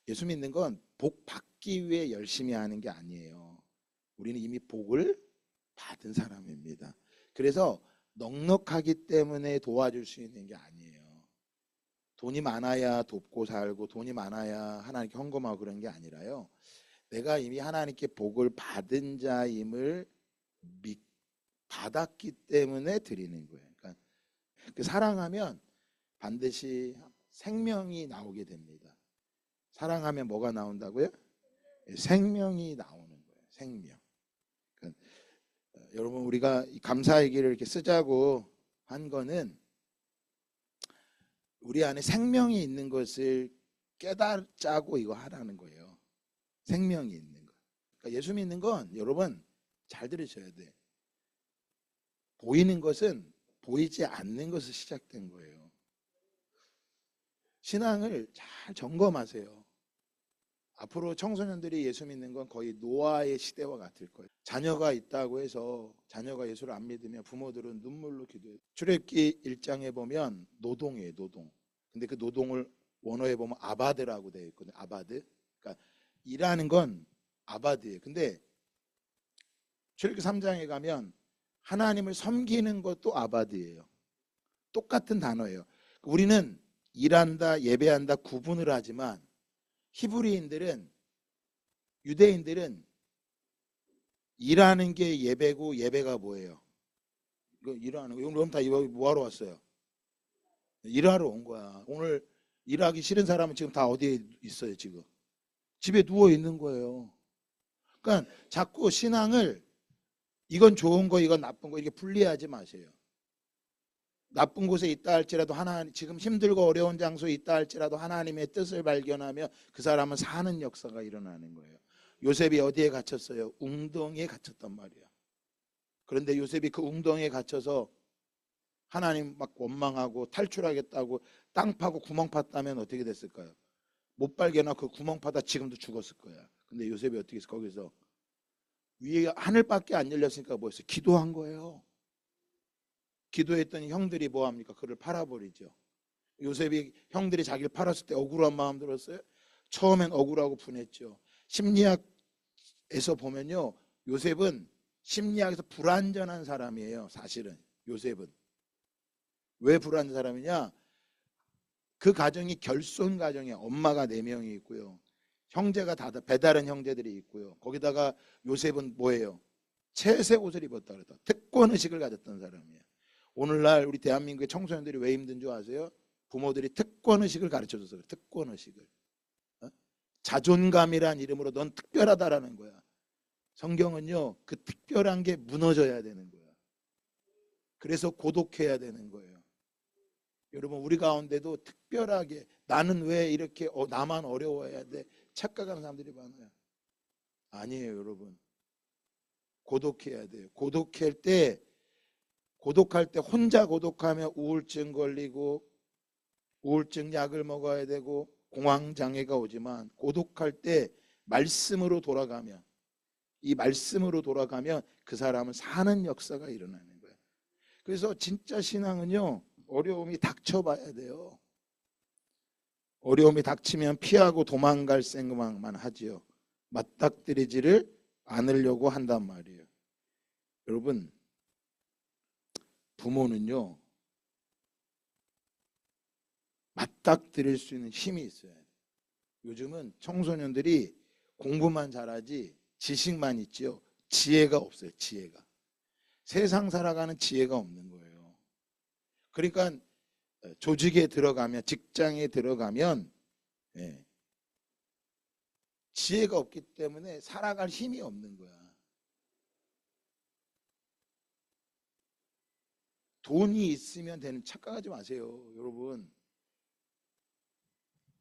예수 믿는 건 복 받기 위해 열심히 하는 게 아니에요. 우리는 이미 복을 받은 사람입니다. 그래서 넉넉하기 때문에 도와줄 수 있는 게 아니에요. 돈이 많아야 돕고 살고 돈이 많아야 하나님께 헌금하고 그런 게 아니라요. 내가 이미 하나님께 복을 받은 자임을 받았기 때문에 드리는 거예요. 그러니까 사랑하면 반드시 생명이 나오게 됩니다. 사랑하면 뭐가 나온다고요? 생명이 나오는 거예요. 생명. 그러니까 여러분 우리가 감사일기를 이렇게 쓰자고 한 거는 우리 안에 생명이 있는 것을 깨닫자고 이거 하라는 거예요. 생명이 있는 거. 그러니까 예수 믿는 건 여러분 잘 들으셔야 돼. 보이는 것은 보이지 않는 것에서 시작된 거예요. 신앙을 잘 점검하세요. 앞으로 청소년들이 예수 믿는 건 거의 노아의 시대와 같을 거예요. 자녀가 있다고 해서 자녀가 예수를 안 믿으면 부모들은 눈물로 기도해요. 출애굽기 1장에 보면 노동이에요. 노동. 근데 그 노동을 원어에 보면 아바드라고 되어 있거든요. 아바드. 그러니까 일하는 건 아바드예요. 근데 출애굽기 3장에 가면 하나님을 섬기는 것도 아바드예요. 똑같은 단어예요. 우리는 일한다, 예배한다 구분을 하지만 히브리인들은 유대인들은 일하는 게 예배고 예배가 뭐예요? 이거 일하는 거. 여러분 다 이거 뭐하러 왔어요? 일하러 온 거야. 오늘 일하기 싫은 사람은 지금 다 어디에 있어요? 지금 집에 누워 있는 거예요. 그러니까 자꾸 신앙을 이건 좋은 거 이건 나쁜 거 이렇게 분리하지 마세요. 나쁜 곳에 있다 할지라도 하나님 지금 힘들고 어려운 장소에 있다 할지라도 하나님의 뜻을 발견하며 그 사람은 사는 역사가 일어나는 거예요. 요셉이 어디에 갇혔어요? 웅덩이에 갇혔단 말이야. 그런데 요셉이 그 웅덩이에 갇혀서 하나님 막 원망하고 탈출하겠다고 땅 파고 구멍 팠다면 어떻게 됐을까요? 못 발견하고 그 구멍 파다 지금도 죽었을 거야. 근데 요셉이 어떻게 했어? 거기서 위에 하늘밖에 안 열렸으니까 뭐였어요? 기도한 거예요. 기도했더니 형들이 뭐합니까? 그를 팔아버리죠. 요셉이 형들이 자기를 팔았을 때 억울한 마음 들었어요? 처음엔 억울하고 분했죠. 심리학에서 보면요, 요셉은 심리학에서 불완전한 사람이에요. 사실은 요셉은 왜 불완전한 사람이냐? 그 가정이 결손 가정이에요. 엄마가 4명이 있고요, 형제가 다 배다른 형제들이 있고요. 거기다가 요셉은 뭐예요? 채색 옷을 입었다 그랬다. 특권의식을 가졌던 사람이에요. 오늘날 우리 대한민국의 청소년들이 왜 힘든 줄 아세요? 부모들이 특권의식을 가르쳐줘서 그래요. 특권의식을. 자존감이란 이름으로 넌 특별하다라는 거야. 성경은요, 그 특별한 게 무너져야 되는 거야. 그래서 고독해야 되는 거예요. 여러분 우리 가운데도 특별하게 나는 왜 이렇게 나만 어려워해야 돼? 착각하는 사람들이 많아요. 아니에요. 여러분 고독해야 돼요. 고독할 때 혼자 고독하면 우울증 걸리고 우울증 약을 먹어야 되고 공황장애가 오지만 고독할 때 말씀으로 돌아가면 이 말씀으로 돌아가면 그 사람은 사는 역사가 일어나는 거예요. 그래서 진짜 신앙은요, 어려움이 닥쳐봐야 돼요. 어려움이 닥치면 피하고 도망갈 생각만 하지요. 맞닥뜨리지를 않으려고 한단 말이에요. 여러분 부모는요 맞닥뜨릴 수 있는 힘이 있어야 돼요. 요즘은 청소년들이 공부만 잘하지 지식만 있지요, 지혜가 없어요. 지혜가. 세상 살아가는 지혜가 없는 거예요. 그러니까 조직에 들어가면, 직장에 들어가면 지혜가 없기 때문에 살아갈 힘이 없는 거야. 돈이 있으면 되는, 착각하지 마세요. 여러분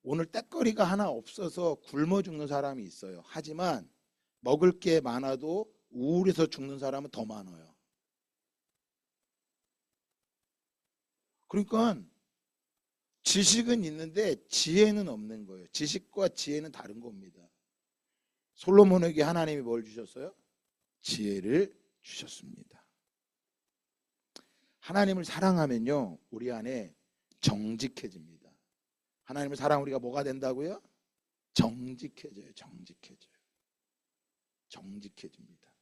오늘 떼거리가 하나 없어서 굶어 죽는 사람이 있어요. 하지만 먹을 게 많아도 우울해서 죽는 사람은 더 많아요. 그러니까 지식은 있는데 지혜는 없는 거예요. 지식과 지혜는 다른 겁니다. 솔로몬에게 하나님이 뭘 주셨어요? 지혜를 주셨습니다. 하나님을 사랑하면요 우리 안에 정직해집니다. 하나님을 사랑하면 우리가 뭐가 된다고요? 정직해져요. 정직해집니다.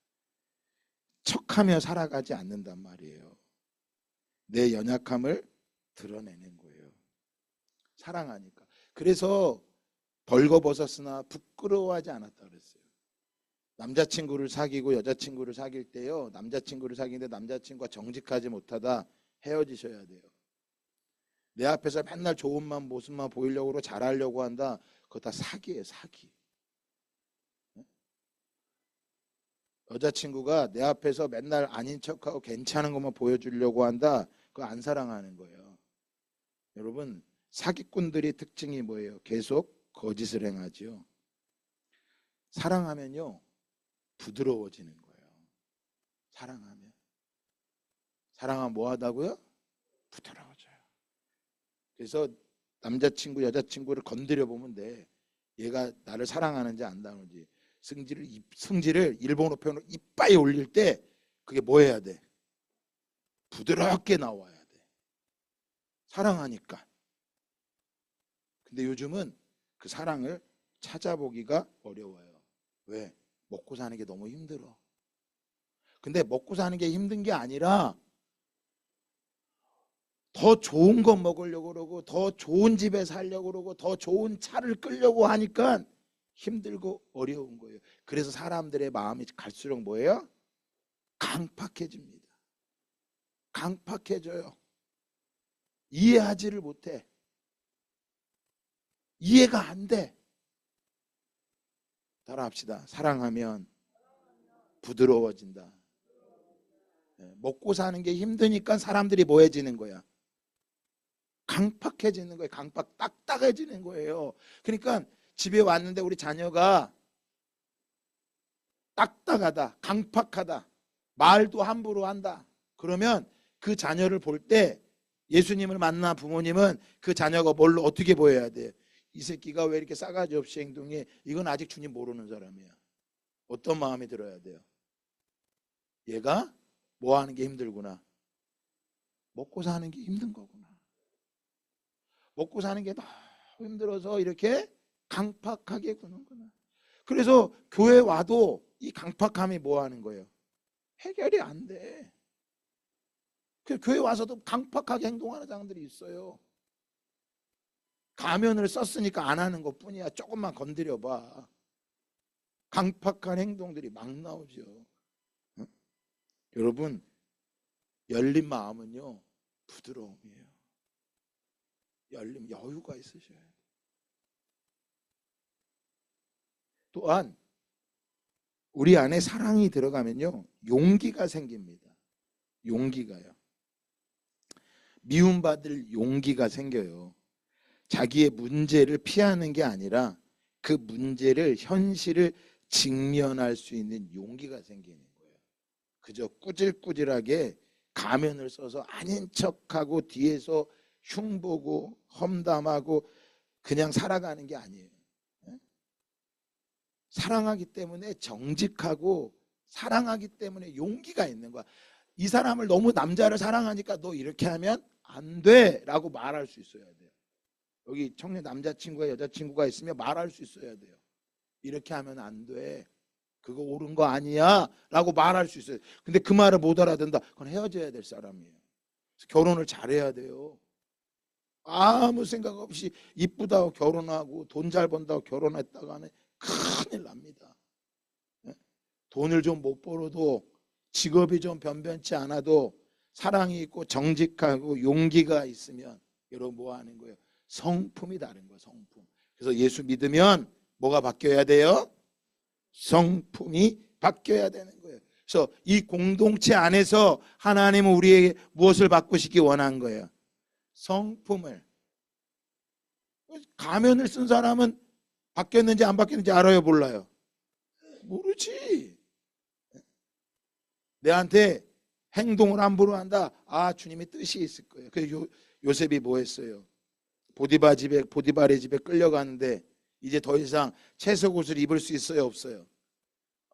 척하며 살아가지 않는단 말이에요. 내 연약함을 드러내는 거예요. 사랑하니까. 그래서 벌거벗었으나 부끄러워하지 않았다 그랬어요. 남자친구를 사귀고 여자친구를 사귈 때요, 남자친구를 사귀는데 남자친구가 정직하지 못하다 헤어지셔야 돼요. 내 앞에서 맨날 좋은 모습만 보이려고 잘하려고 한다. 그거 다 사기예요. 사기. 여자친구가 내 앞에서 맨날 아닌 척하고 괜찮은 것만 보여주려고 한다. 그거 안 사랑하는 거예요. 여러분, 사기꾼들의 특징이 뭐예요? 계속 거짓을 행하죠. 사랑하면요, 부드러워지는 거예요. 사랑하면 뭐 하다고요? 부드러워져요. 그래서 남자친구 여자친구를 건드려 보면 돼. 얘가 나를 사랑하는지 안다는지. 승질을 일본어 표현으로 이빠이 올릴 때 그게 뭐 해야 돼? 부드럽게 나와야 돼. 사랑하니까. 근데 요즘은 그 사랑을 찾아보기가 어려워요. 왜? 먹고 사는 게 너무 힘들어. 근데 먹고 사는 게 힘든 게 아니라 더 좋은 거 먹으려고 그러고 더 좋은 집에 살려고 그러고 더 좋은 차를 끌려고 하니까 힘들고 어려운 거예요. 그래서 사람들의 마음이 갈수록 뭐예요? 강팍해집니다. 강팍해져요. 이해하지를 못해. 이해가 안 돼. 따라합시다. 사랑하면 부드러워진다. 먹고 사는 게 힘드니까 사람들이 뭐해지는 거야? 강팍해지는 거예요. 딱딱해지는 거예요. 그러니까 집에 왔는데 우리 자녀가 딱딱하다, 강팍하다, 말도 함부로 한다. 그러면 그 자녀를 볼 때 예수님을 만나 부모님은 그 자녀가 뭘로 어떻게 보여야 돼? 이 새끼가 왜 이렇게 싸가지 없이 행동해? 이건 아직 주님 모르는 사람이야. 어떤 마음이 들어야 돼요? 얘가 뭐 하는 게 힘들구나. 먹고 사는 게 힘든 거구나. 먹고 사는 게 너무 힘들어서 이렇게 강팍하게 구는구나. 그래서 교회 와도 이 강팍함이 뭐 하는 거예요? 해결이 안 돼. 교회 와서도 강팍하게 행동하는 사람들이 있어요. 가면을 썼으니까 안 하는 것 뿐이야. 조금만 건드려봐. 강팍한 행동들이 막 나오죠. 응? 여러분, 열린 마음은요, 부드러움이에요. 여유가 있으셔야 돼요. 또한 우리 안에 사랑이 들어가면요, 용기가 생깁니다. 용기가요. 미움받을 용기가 생겨요. 자기의 문제를 피하는 게 아니라 그 문제를, 현실을 직면할 수 있는 용기가 생기는 거예요. 그저 꾸질꾸질하게 가면을 써서 아닌 척하고 뒤에서 흉보고 험담하고 그냥 살아가는 게 아니에요. 사랑하기 때문에 정직하고, 사랑하기 때문에 용기가 있는 거야. 이 사람을 너무, 남자를 사랑하니까 너 이렇게 하면 안 돼 라고 말할 수 있어야 돼요. 여기 청년 남자친구가 여자친구가 있으면 말할 수 있어야 돼요. 이렇게 하면 안 돼, 그거 옳은 거 아니야 라고 말할 수 있어요. 근데 그 말을 못 알아듣는다. 그건 헤어져야 될 사람이에요. 결혼을 잘해야 돼요. 아무 생각 없이 이쁘다고 결혼하고 돈 잘 번다고 결혼했다가는 큰일 납니다. 돈을 좀 못 벌어도, 직업이 좀 변변치 않아도 사랑이 있고 정직하고 용기가 있으면 여러분 뭐 하는 거예요? 성품이 다른 거예요. 성품. 그래서 예수 믿으면 뭐가 바뀌어야 돼요? 성품이 바뀌어야 되는 거예요. 그래서 이 공동체 안에서 하나님은 우리에게 무엇을 바꾸시기 원한 거예요? 성품을. 가면을 쓴 사람은 바뀌었는지 안 바뀌었는지 알아요, 몰라요? 모르지. 내한테 행동을 함부로 한다. 아, 주님의 뜻이 있을 거예요. 그래서 요셉이 뭐 했어요? 보디발의 집에 끌려가는데 이제 더 이상 채색 옷을 입을 수 있어요, 없어요?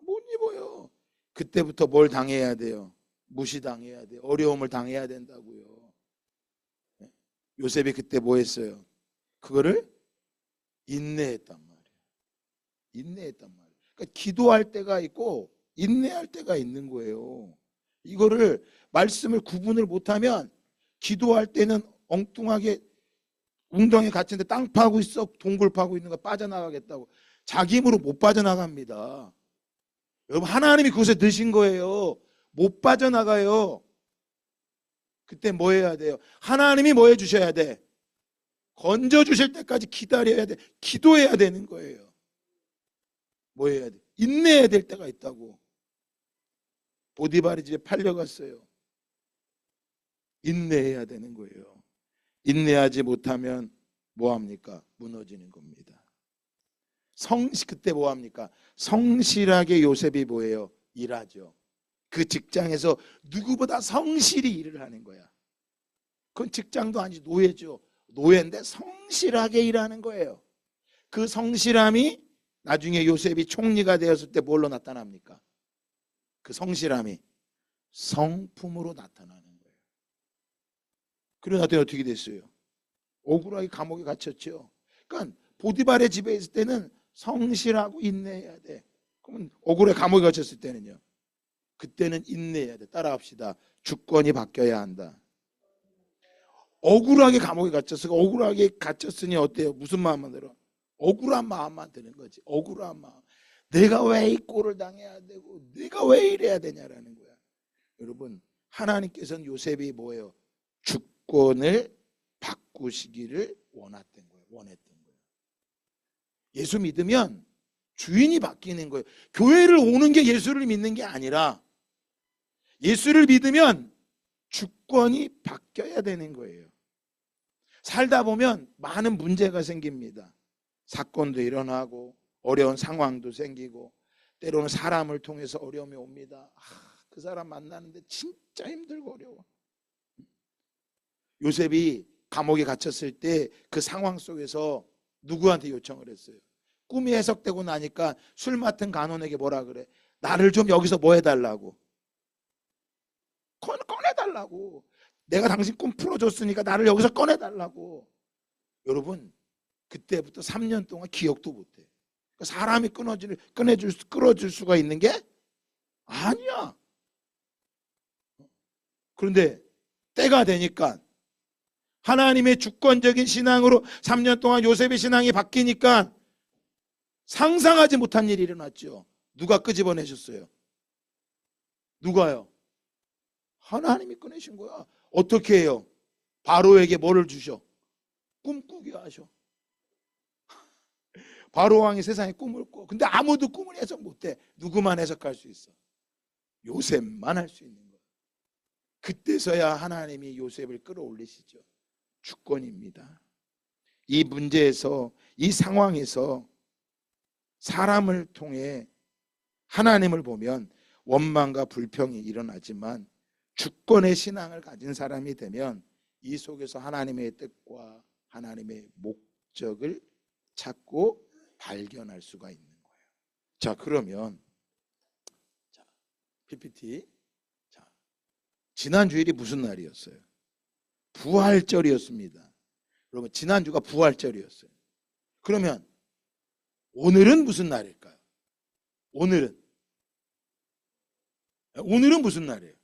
못 입어요. 그때부터 뭘 당해야 돼요? 무시당해야 돼요. 어려움을 당해야 된다고요. 요셉이 그때 뭐 했어요? 그거를 인내했단 말이에요. 인내했단 말이에요. 그러니까 기도할 때가 있고 인내할 때가 있는 거예요. 이거를 말씀을 구분을 못하면 기도할 때는 엉뚱하게 웅덩이 갇힌데 땅 파고 있어, 동굴 파고 있는 거 빠져나가겠다고. 자기 힘으로 못 빠져나갑니다. 여러분, 하나님이 그곳에 넣으신 거예요. 못 빠져나가요. 그때 뭐 해야 돼요? 하나님이 뭐 해주셔야 돼? 건져 주실 때까지 기다려야 돼. 기도해야 되는 거예요. 뭐 해야 돼? 인내해야 될 때가 있다고. 보디발이 집에 팔려갔어요. 인내해야 되는 거예요. 인내하지 못하면 뭐합니까? 무너지는 겁니다. 그때 뭐합니까? 성실하게 요셉이 뭐예요? 일하죠. 그 직장에서 누구보다 성실히 일을 하는 거야. 그건 직장도 아니지, 노예죠. 노예인데 성실하게 일하는 거예요. 그 성실함이 나중에 요셉이 총리가 되었을 때 뭘로 나타납니까? 그 성실함이 성품으로 나타나는 거예요. 그러다 어떻게 됐어요? 억울하게 감옥에 갇혔죠. 그러니까 보디발의 집에 있을 때는 성실하고 인내해야 돼. 그러면 억울해 감옥에 갇혔을 때는요. 그때는 인내해야 돼. 따라합시다. 주권이 바뀌어야 한다. 억울하게 감옥에 갇혔으니까 억울하게 갇혔으니 어때요? 무슨 마음만 들어? 억울한 마음만 드는 거지. 억울한 마음. 내가 왜 이 꼴을 당해야 되고 내가 왜 이래야 되냐라는 거야. 여러분, 하나님께서는 요셉이 뭐예요? 주권을 바꾸시기를 원했던 거예요. 예수 믿으면 주인이 바뀌는 거예요. 교회를 오는 게 예수를 믿는 게 아니라 예수를 믿으면 주권이 바뀌어야 되는 거예요. 살다 보면 많은 문제가 생깁니다. 사건도 일어나고 어려운 상황도 생기고 때로는 사람을 통해서 어려움이 옵니다. 그 사람 만나는데 진짜 힘들고 어려워. 요셉이 감옥에 갇혔을 때 그 상황 속에서 누구한테 요청을 했어요? 꿈이 해석되고 나니까 술 맡은 간원에게 뭐라 그래? 나를 좀 여기서 뭐 해달라고? 꺼내달라고. 내가 당신 꿈 풀어줬으니까 나를 여기서 꺼내달라고. 여러분, 그때부터 3년 동안 기억도 못해. 사람이 끌어줄 수가 있는 게 아니야. 그런데 때가 되니까 하나님의 주권적인 신앙으로 3년 동안 요셉의 신앙이 바뀌니까 상상하지 못한 일이 일어났죠. 누가 끄집어내셨어요? 누가요? 하나님이 꺼내신 거야. 어떻게 해요? 바로에게 뭐를 주셔? 꿈꾸게 하셔. 바로 왕이 세상에 꿈을 꿔. 근데 아무도 꿈을 해석 못해. 누구만 해석할 수 있어? 요셉만 할 수 있는 거야. 그때서야 하나님이 요셉을 끌어올리시죠. 주권입니다. 이 문제에서, 이 상황에서 사람을 통해 하나님을 보면 원망과 불평이 일어나지만 주권의 신앙을 가진 사람이 되면 이 속에서 하나님의 뜻과 하나님의 목적을 찾고 발견할 수가 있는 거예요. 자, 그러면 PPT. 지난 주일이 무슨 날이었어요? 부활절이었습니다. 여러분, 지난주가 부활절이었어요. 그러면 오늘은 무슨 날일까요? 오늘은 무슨 날이에요?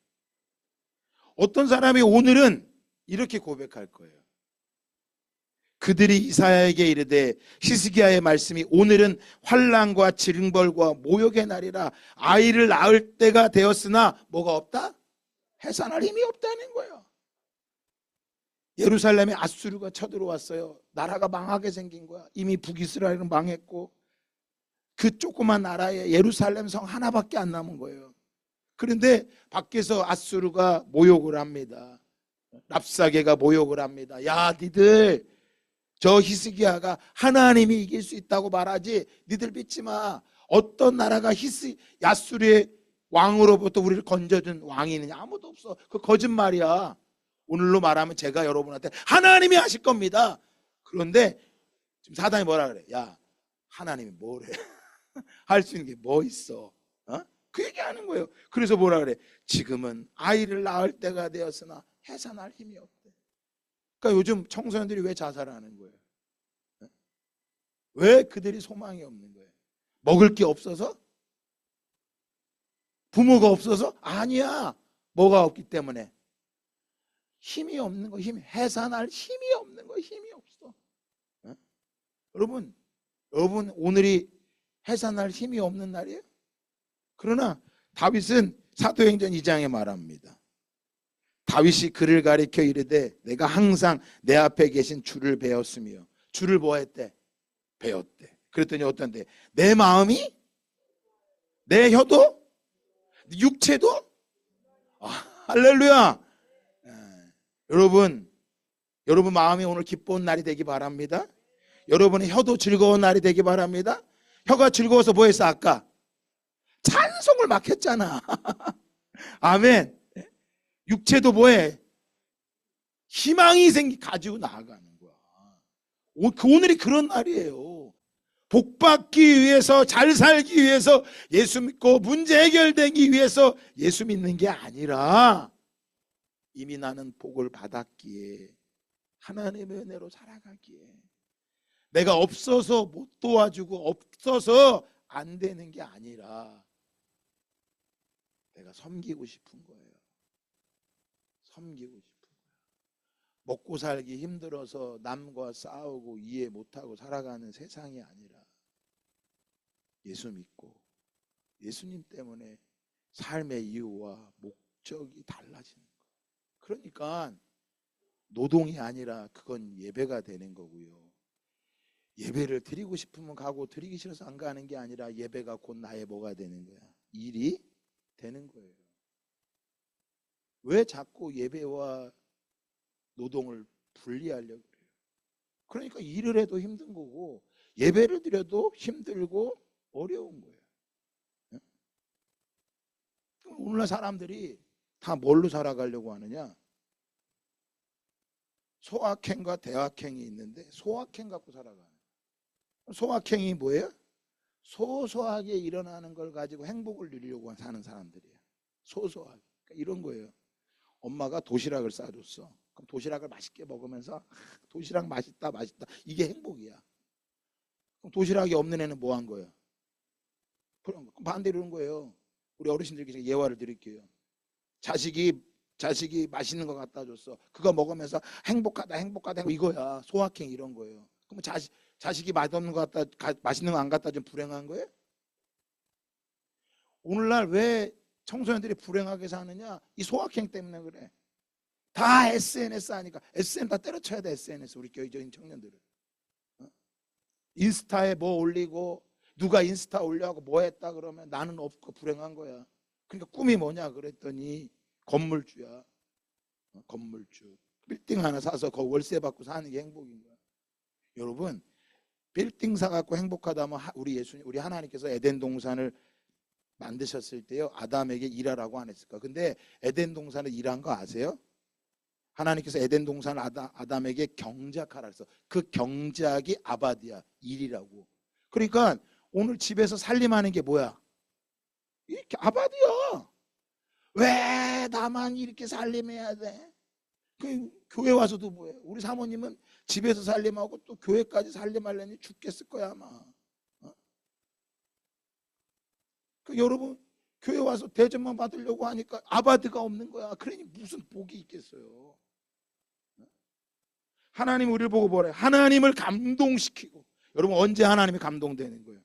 어떤 사람이 오늘은 이렇게 고백할 거예요. 그들이 이사야에게 이르되 히스기야의 말씀이 오늘은 환난과 징벌과 모욕의 날이라 아이를 낳을 때가 되었으나 뭐가 없다? 해산할 힘이 없다는 거예요. 예루살렘에 아수르가 쳐들어왔어요. 나라가 망하게 생긴 거야. 이미 북이스라엘은 망했고 그 조그만 나라에 예루살렘 성 하나밖에 안 남은 거예요. 그런데 밖에서 아수르가 모욕을 합니다. 랍사게가 모욕을 합니다. 야, 니들 저 히스기야가 하나님이 이길 수 있다고 말하지 니들 믿지 마. 어떤 나라가 야수르의 왕으로부터 우리를 건져준 왕이 있느냐? 아무도 없어. 그 거짓말이야. 오늘로 말하면 제가 여러분한테 하나님이 하실 겁니다. 그런데 지금 사단이 뭐라 그래? 야, 하나님이 뭐래? 할 수 있는 게 뭐 있어? 그 얘기하는 거예요. 그래서 뭐라 그래? 지금은 아이를 낳을 때가 되었으나 해산할 힘이 없대. 그러니까 요즘 청소년들이 왜 자살하는 거예요? 왜 그들이 소망이 없는 거예요? 먹을 게 없어서? 부모가 없어서? 아니야. 뭐가 없기 때문에? 힘이 없는 거, 해산할 힘이 없는 거, 힘이 없어. 어? 여러분 오늘이 해산할 힘이 없는 날이에요. 그러나 다윗은 사도행전 2장에 말합니다. 다윗이 그를 가리켜 이르되 내가 항상 내 앞에 계신 주를 배웠으며, 주를 뭐 했대? 배웠대. 그랬더니 어떤데? 내 마음이, 내 혀도, 육체도, 할렐루야. 여러분 마음이 오늘 기쁜 날이 되기 바랍니다. 여러분의 혀도 즐거운 날이 되기 바랍니다. 혀가 즐거워서 뭐 했어? 아까 찬송을 막 했잖아. 아멘. 육체도 뭐해? 희망이 가지고 나아가는 거야. 오늘이 그런 날이에요. 복 받기 위해서, 잘 살기 위해서, 예수 믿고 문제 해결되기 위해서 예수 믿는 게 아니라 이미 나는 복을 받았기에, 하나님의 은혜로 살아가기에, 내가 없어서 못 도와주고 없어서 안 되는 게 아니라 내가 섬기고 싶은 거예요. 섬기고 싶은 거예요. 먹고 살기 힘들어서 남과 싸우고 이해 못하고 살아가는 세상이 아니라 예수 믿고 예수님 때문에 삶의 이유와 목적이 달라지는 거예요. 그러니까 노동이 아니라 그건 예배가 되는 거고요. 예배를 드리고 싶으면 가고 드리기 싫어서 안 가는 게 아니라 예배가 곧 나의 뭐가 되는 거야? 일이 되는 거예요. 왜 자꾸 예배와 노동을 분리하려고 그래요? 그러니까 일을 해도 힘든 거고 예배를 드려도 힘들고 어려운 거예요. 오늘날 사람들이 다 뭘로 살아가려고 하느냐? 소확행과 대확행이 있는데 소확행 갖고 살아가는. 소확행이 뭐예요? 소소하게 일어나는 걸 가지고 행복을 누리려고 사는 사람들이에요. 소소하게. 그러니까 이런 거예요. 엄마가 도시락을 싸줬어. 그럼 도시락을 맛있게 먹으면서 도시락 맛있다 이게 행복이야. 그럼 도시락이 없는 애는 뭐 한 거예요? 그럼 반대로 이런 거예요. 우리 어르신들께 예화를 드릴게요. 자식이 맛있는 거 갖다 줬어. 그거 먹으면서 행복하다 이거야. 소확행 이런 거예요. 그럼 자식이 맛없는 거 맛있는 거 안 갖다 주면 불행한 거예요? 오늘날 왜 청소년들이 불행하게 사느냐? 이 소확행 때문에 그래. 다 SNS 하니까 SNS 다 때려쳐야 돼. SNS 우리 교회적인 청년들은. 인스타에 뭐 올리고 누가 인스타 올려하고 뭐 했다 그러면 나는 없고 불행한 거야. 그러니까 꿈이 뭐냐 그랬더니 건물주야. 건물주. 빌딩 하나 사서 그 월세 받고 사는 게 행복인 거야. 여러분 빌딩 사갖고 행복하다면 우리 하나님께서 에덴 동산을 만드셨을 때요 아담에게 일하라고 안 했을까? 근데 에덴 동산을 일한 거 아세요? 하나님께서 에덴 동산을 아담에게 경작하라 그랬어. 그 경작이 아바디야, 일이라고. 그러니까 오늘 집에서 살림하는 게 뭐야? 이렇게 아바디야. 왜 나만 이렇게 살림해야 돼? 그 교회 와서도 뭐예요? 우리 사모님은 집에서 살림하고 또 교회까지 살림하려니 죽겠을 거야 아마. 그 여러분 교회 와서 대접만 받으려고 하니까 아바드가 없는 거야. 그러니 무슨 복이 있겠어요? 하나님 우리를 보고 뭐래? 하나님을 감동시키고. 여러분 언제 하나님이 감동되는 거예요?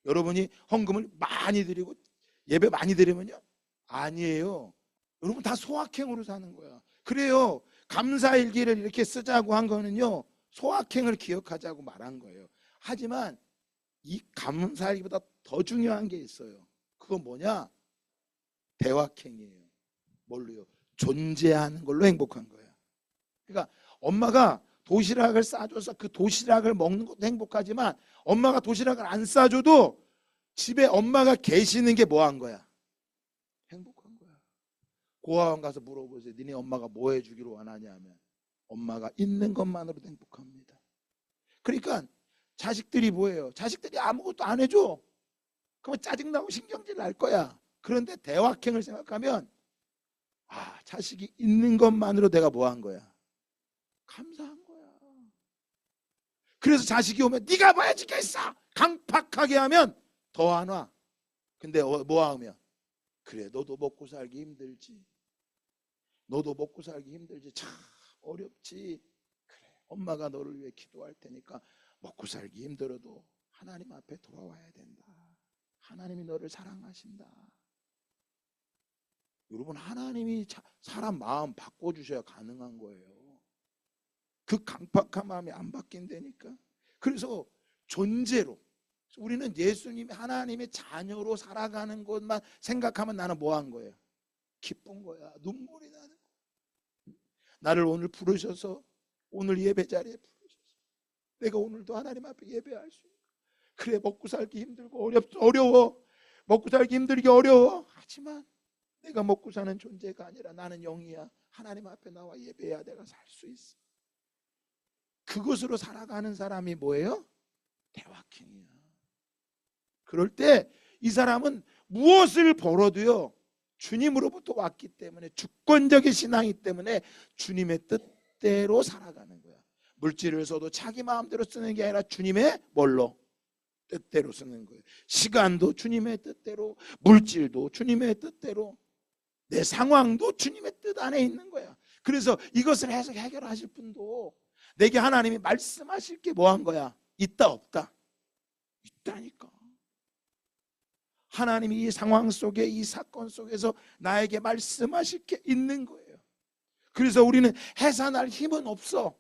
여러분이 헌금을 많이 드리고 예배 많이 드리면요? 아니에요. 여러분 다 소확행으로 사는 거야. 그래요. 감사일기를 이렇게 쓰자고 한 거는요 소확행을 기억하자고 말한 거예요. 하지만 이 감사일기보다 더 중요한 게 있어요. 그건 뭐냐? 대확행이에요. 뭘로요? 존재하는 걸로 행복한 거야. 그러니까 엄마가 도시락을 싸줘서 그 도시락을 먹는 것도 행복하지만 엄마가 도시락을 안 싸줘도 집에 엄마가 계시는 게 뭐 한 거야? 행복한 거야. 고아원 가서 물어보세요. 니네 엄마가 뭐 해주기로 원하냐 하면 엄마가 있는 것만으로도 행복합니다. 그러니까 자식들이 뭐예요? 자식들이 아무것도 안 해줘. 그러면 짜증나고 신경질 날 거야. 그런데 대확행을 생각하면 자식이 있는 것만으로 내가 뭐 한 거야? 감사한 거야. 그래서 자식이 오면 네가 뭐 해주겠어? 강팍하게 하면 더 안 와. 근데 뭐 하면? 그래, 너도 먹고 살기 힘들지. 너도 먹고 살기 힘들지. 참 어렵지. 그래, 엄마가 너를 위해 기도할 테니까 먹고 살기 힘들어도 하나님 앞에 돌아와야 된다. 하나님이 너를 사랑하신다. 여러분, 하나님이 사람 마음 바꿔주셔야 가능한 거예요. 그 강팍한 마음이 안 바뀐다니까. 그래서 존재로 우리는 예수님이 하나님의 자녀로 살아가는 것만 생각하면 나는 뭐 한 거예요? 기쁜 거야. 눈물이 나는 거야. 나를 오늘 부르셔서 오늘 예배 자리에 부르셔서 내가 오늘도 하나님 앞에 예배할 수 있는. 그래, 먹고 살기 힘들고 어려워. 먹고 살기 힘들기 어려워. 하지만 내가 먹고 사는 존재가 아니라 나는 영이야. 하나님 앞에 나와 예배해야 내가 살 수 있어. 그것으로 살아가는 사람이 뭐예요? 대화킹이야. 그럴 때 이 사람은 무엇을 벌어도요, 주님으로부터 왔기 때문에, 주권적인 신앙이기 때문에 주님의 뜻대로 살아가는 거야. 물질을 써도 자기 마음대로 쓰는 게 아니라 주님의 뭘로? 뜻대로 쓰는 거예요. 시간도 주님의 뜻대로, 물질도 주님의 뜻대로, 내 상황도 주님의 뜻 안에 있는 거야. 그래서 이것을 해결하실 분도 내게 하나님이 말씀하실 게 뭐 한 거야? 있다 없다? 있다니까. 하나님이 이 상황 속에, 이 사건 속에서 나에게 말씀하실 게 있는 거예요. 그래서 우리는 해산할 힘은 없어.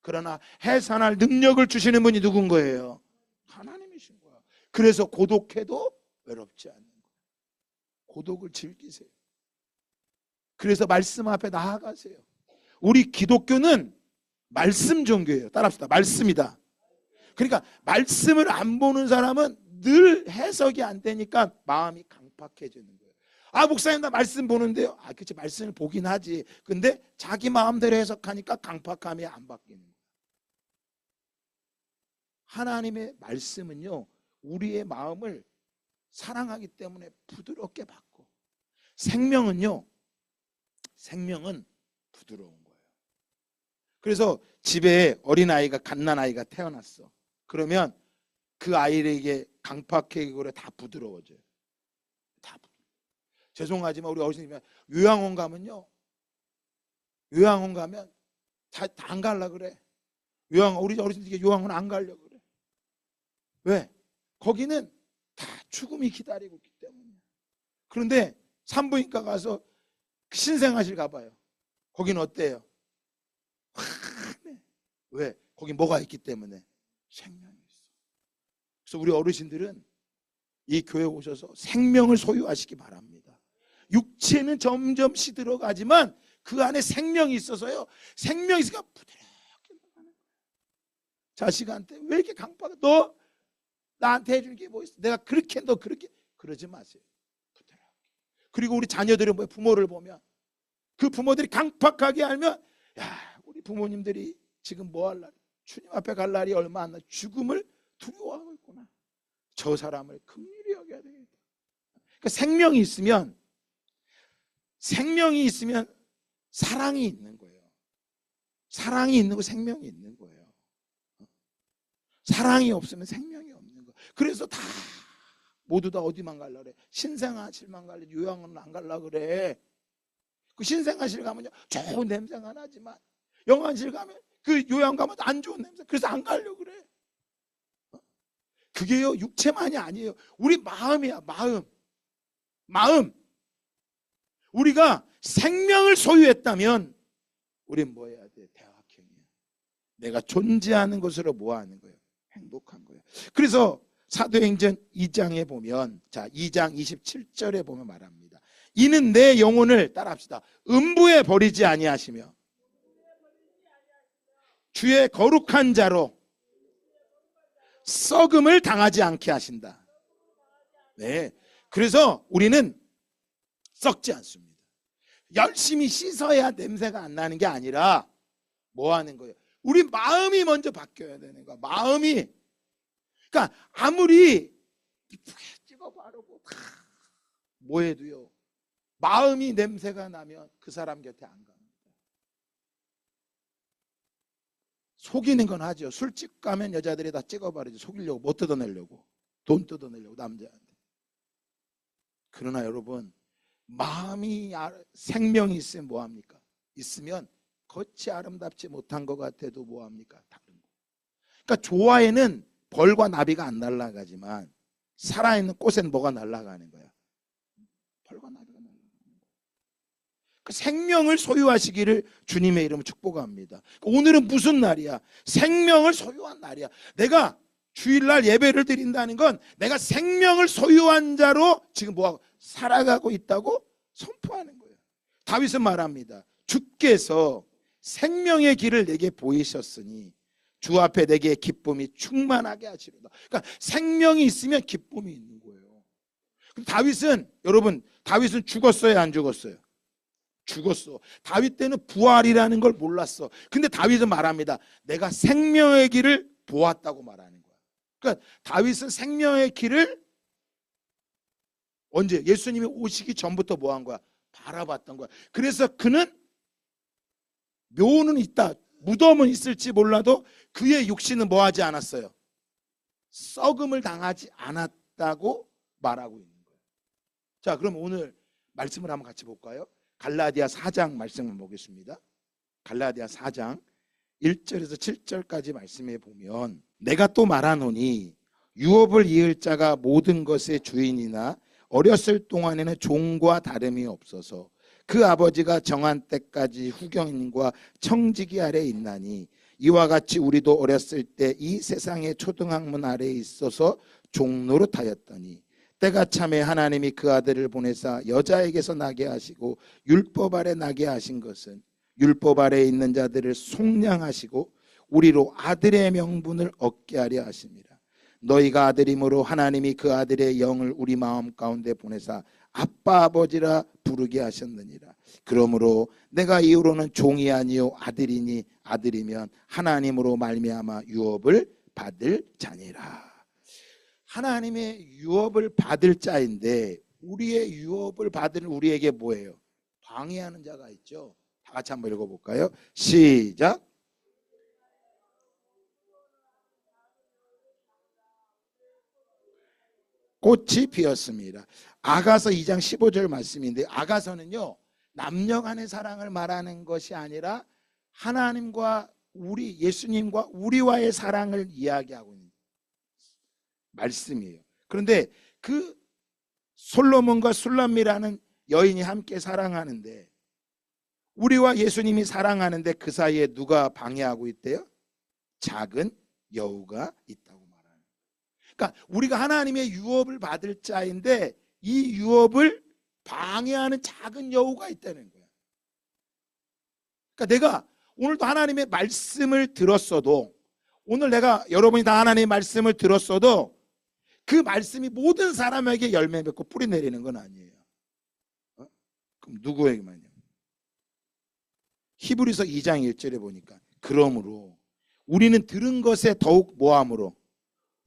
그러나 해산할 능력을 주시는 분이 누군 거예요? 하나님이신 거야. 그래서 고독해도 외롭지 않는 거예요. 고독을 즐기세요. 그래서 말씀 앞에 나아가세요. 우리 기독교는 말씀 종교예요. 따라합시다. 말씀이다. 그러니까 말씀을 안 보는 사람은 늘 해석이 안 되니까 마음이 강팍해지는 거예요. 아, 목사님 나 말씀 보는데요. 아, 그치, 말씀을 보긴 하지. 근데 자기 마음대로 해석하니까 강팍함이 안 바뀌는 거예요. 하나님의 말씀은요, 우리의 마음을 사랑하기 때문에 부드럽게 바꿔. 생명은 부드러운 거예요. 그래서 집에 어린아이가, 갓난아이가 태어났어. 그러면 그 아이에게 강팍하게 다 부드러워져요. 다 부드러워. 죄송하지만 우리 어르신이 요양원 가면요, 요양원 가면 다 안 갈라 그래. 우리 어르신들이 요양원 안 가려고 그래. 왜? 거기는 다 죽음이 기다리고 있기 때문에. 그런데 산부인과 가서 신생아실 가봐요. 거기는 어때요? 왜? 거기 뭐가 있기 때문에? 생명이 있어. 그래서 우리 어르신들은 이 교회 오셔서 생명을 소유하시기 바랍니다. 육체는 점점 시들어가지만 그 안에 생명이 있어서요, 생명이 있으니까 부드럽게 나가는 거예요. 자식한테 왜 이렇게 강박해? 너 나한테 해줄 게 뭐 있어? 내가 그렇게, 너 그렇게. 그러지 마세요. 부드럽게. 그리고 우리 자녀들은 뭐, 부모를 보면 그 부모들이 강팍하게 알면, 야, 우리 부모님들이 지금 뭐 할 날, 주님 앞에 갈 날이 얼마 안 나, 죽음을 두려워하고 있구나. 저 사람을 긍휼히 여겨야 되겠다. 그러니까 생명이 있으면 사랑이 있는 거예요. 사랑이 있는 거, 생명이 있는 거예요. 사랑이 없으면 생명이 없는 거예요. 그래서 다 모두 다 어디만 갈라 그래? 신생아실만 갈래? 요양원은 안 갈라 그래? 그 신생아실 가면요, 좋은 냄새가 나지만 영안실 가면, 그 요양 가면 안 좋은 냄새. 그래서 안 가려고 그래. 그게요, 육체만이 아니에요. 우리 마음이야. 마음. 우리가 생명을 소유했다면 우린 뭐 해야 돼? 대학형이야. 내가 존재하는 것으로 뭐 하는 거예요? 행복한 거예요. 그래서 사도행전 2장에 보면, 자, 2장 27절에 보면 말합니다. 이는 내 영혼을, 따라합시다, 음부에 버리지 아니하시며 주의 거룩한 자로 썩음을 당하지 않게 하신다. 네, 그래서 우리는 썩지 않습니다. 열심히 씻어야 냄새가 안 나는 게 아니라 뭐 하는 거예요? 우리 마음이 먼저 바뀌어야 되는 거야. 마음이. 그러니까 아무리 이쁘게 찍어 바르고 다 뭐 해도요, 마음이 냄새가 나면 그 사람 곁에 안 갑니다. 속이는 건 하죠. 술집 가면 여자들이 다 찍어 바르죠. 속이려고, 못 뜯어내려고. 돈 뜯어내려고 남자한테. 그러나 여러분, 마음이 생명이 있으면 뭐합니까? 있으면 겉이 아름답지 못한 것 같아도 뭐합니까? 다른 거. 그러니까 조화에는 벌과 나비가 안 날아가지만 살아있는 꽃에는 뭐가 날아가는 거야? 벌과 나비가 날아가는 거야. 그 생명을 소유하시기를 주님의 이름으로 축복합니다. 오늘은 무슨 날이야? 생명을 소유한 날이야. 내가 주일날 예배를 드린다는 건 내가 생명을 소유한 자로 지금 뭐하고 살아가고 있다고 선포하는 거예요. 다윗은 말합니다. 주께서 생명의 길을 내게 보이셨으니 주 앞에 내게 기쁨이 충만하게 하시리다. 그러니까 생명이 있으면 기쁨이 있는 거예요. 다윗은, 여러분, 다윗은 죽었어요, 안 죽었어요? 죽었어. 다윗 때는 부활이라는 걸 몰랐어. 근데 다윗은 말합니다. 내가 생명의 길을 보았다고 말하는 거야. 그러니까 다윗은 생명의 길을 언제? 예수님이 오시기 전부터 뭐 한 거야? 바라봤던 거야. 그래서 그는 묘는 있다, 무덤은 있을지 몰라도 그의 육신은 뭐 하지 않았어요? 썩음을 당하지 않았다고 말하고 있는 거예요. 자, 그럼 오늘 말씀을 한번 같이 볼까요? 갈라디아 4장 말씀을 보겠습니다. 갈라디아 4장 1절에서 7절까지 말씀해 보면, 내가 또 말하노니 유업을 이을 자가 모든 것의 주인이나 어렸을 동안에는 종과 다름이 없어서 그 아버지가 정한 때까지 후경인과 청지기 아래에 있나니, 이와 같이 우리도 어렸을 때 이 세상의 초등학문 아래에 있어서 종노릇하였더니 때가 참에 하나님이 그 아들을 보내사 여자에게서 나게 하시고 율법 아래 나게 하신 것은 율법 아래에 있는 자들을 속량하시고 우리로 아들의 명분을 얻게 하려 하심이라. 너희가 아들이므로 하나님이 그 아들의 영을 우리 마음 가운데 보내사 아빠 아버지라 부르게 하셨느니라. 그러므로 내가 이후로는 종이 아니요 아들이니 아들이면 하나님으로 말미암아 유업을 받을 자니라. 하나님의 유업을 받을 자인데, 우리의 유업을 받을 우리에게 뭐예요? 방해하는 자가 있죠. 다 같이 한번 읽어볼까요? 시작. 꽃이 피었습니다. 아가서 2장 15절 말씀인데, 아가서는요 남녀 간의 사랑을 말하는 것이 아니라 하나님과 우리, 예수님과 우리와의 사랑을 이야기하고 있는 말씀이에요. 그런데 그 솔로몬과 술람미라는 여인이 함께 사랑하는데, 우리와 예수님이 사랑하는데 그 사이에 누가 방해하고 있대요? 작은 여우가 있다고 말하는. 그러니까 우리가 하나님의 유업을 받을 자인데 이 유업을 방해하는 작은 여우가 있다는 거야. 그러니까 내가 오늘도 하나님의 말씀을 들었어도, 오늘 내가, 여러분이 다 하나님의 말씀을 들었어도 그 말씀이 모든 사람에게 열매 맺고 뿌리 내리는 건 아니에요. 그럼 누구에게만요? 히브리서 2장 1절에 보니까, 그러므로 우리는 들은 것에 더욱 뭐함으로?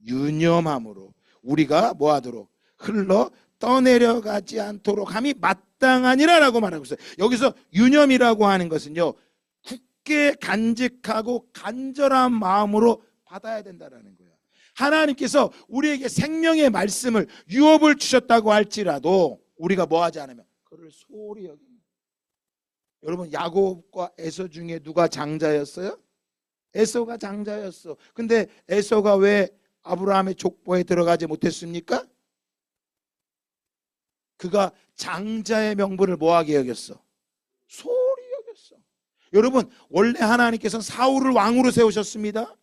유념함으로 우리가 뭐하도록? 흘러 떠내려가지 않도록 함이 마땅하니라 라고 말하고 있어요. 여기서 유념이라고 하는 것은요, 굳게 간직하고 간절한 마음으로 받아야 된다는 거예요. 하나님께서 우리에게 생명의 말씀을, 유업을 주셨다고 할지라도 우리가 뭐하지 않으면 그를 소홀히 여깁니다. 여러분, 야곱과 에서 중에 누가 장자였어요? 에서가 장자였어. 근데 에서가 왜 아브라함의 족보에 들어가지 못했습니까? 그가 장자의 명분을 뭐하게 여겼어? 소홀히 여겼어. 여러분, 원래 하나님께서는 사울을 왕으로 세우셨습니다.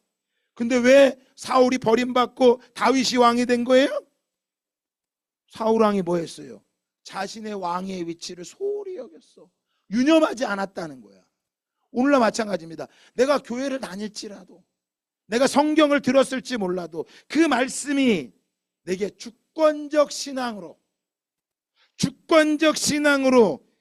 근데 왜 사울이 버림받고 다윗이 왕이 된 거예요? 사울 왕이 뭐 했어요? 자신의 왕의 위치를 소홀히 여겼어. 유념하지 않았다는 거야. 오늘날 마찬가지입니다. 내가 교회를 다닐지라도, 내가 성경을 들었을지 몰라도 그 말씀이 내게 주권적 신앙으로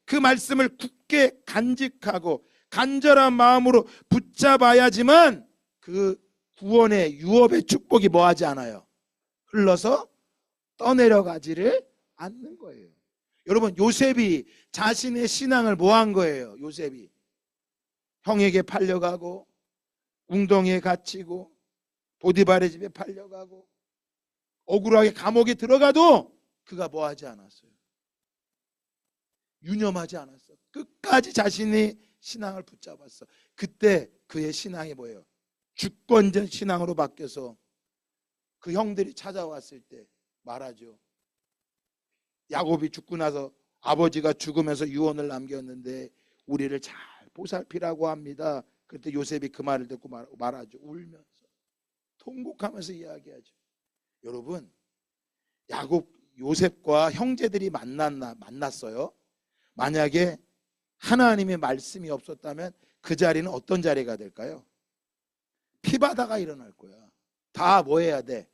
그 말씀을 굳게 간직하고 간절한 마음으로 붙잡아야지만 그 구원의 유업의 축복이 뭐하지 않아요? 흘러서 떠내려가지를 않는 거예요. 여러분, 요셉이 자신의 신앙을 뭐한 거예요? 요셉이 형에게 팔려가고 웅덩이에 갇히고 보디발의 집에 팔려가고 억울하게 감옥에 들어가도 그가 뭐하지 않았어요. 유념하지 않았어. 끝까지 자신의 신앙을 붙잡았어. 그때 그의 신앙이 뭐예요? 주권적 신앙으로 바뀌어서 그 형들이 찾아왔을 때 말하죠. 야곱이 죽고 나서 아버지가 죽으면서 유언을 남겼는데 우리를 잘 보살피라고 합니다. 그때 요셉이 그 말을 듣고 말하죠. 울면서 통곡하면서 이야기하죠. 여러분, 요셉과 형제들이 만났어요. 만약에 하나님의 말씀이 없었다면 그 자리는 어떤 자리가 될까요? 피바다가 일어날 거야. 다 뭐 해야 돼?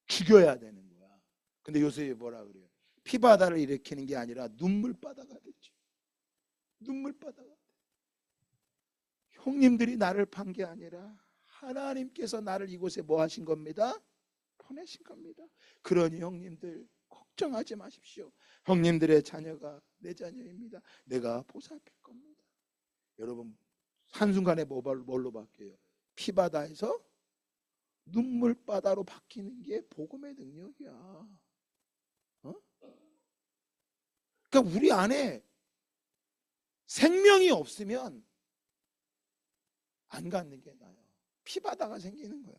죽여야 되는 거야. 근데 요셉이 뭐라 그래요? 피바다를 일으키는 게 아니라 눈물바다가 됐죠. 눈물바다가. 형님들이 나를 판 게 아니라 하나님께서 나를 이곳에 뭐 하신 겁니다? 보내신 겁니다. 그러니 형님들 걱정하지 마십시오. 형님들의 자녀가 내 자녀입니다. 내가 보살필 겁니다. 여러분, 한순간에 뭘로 바뀌어요? 피바다에서 눈물바다로 바뀌는 게 복음의 능력이야. 그러니까 우리 안에 생명이 없으면 안 갖는 게 나아요. 피바다가 생기는 거야.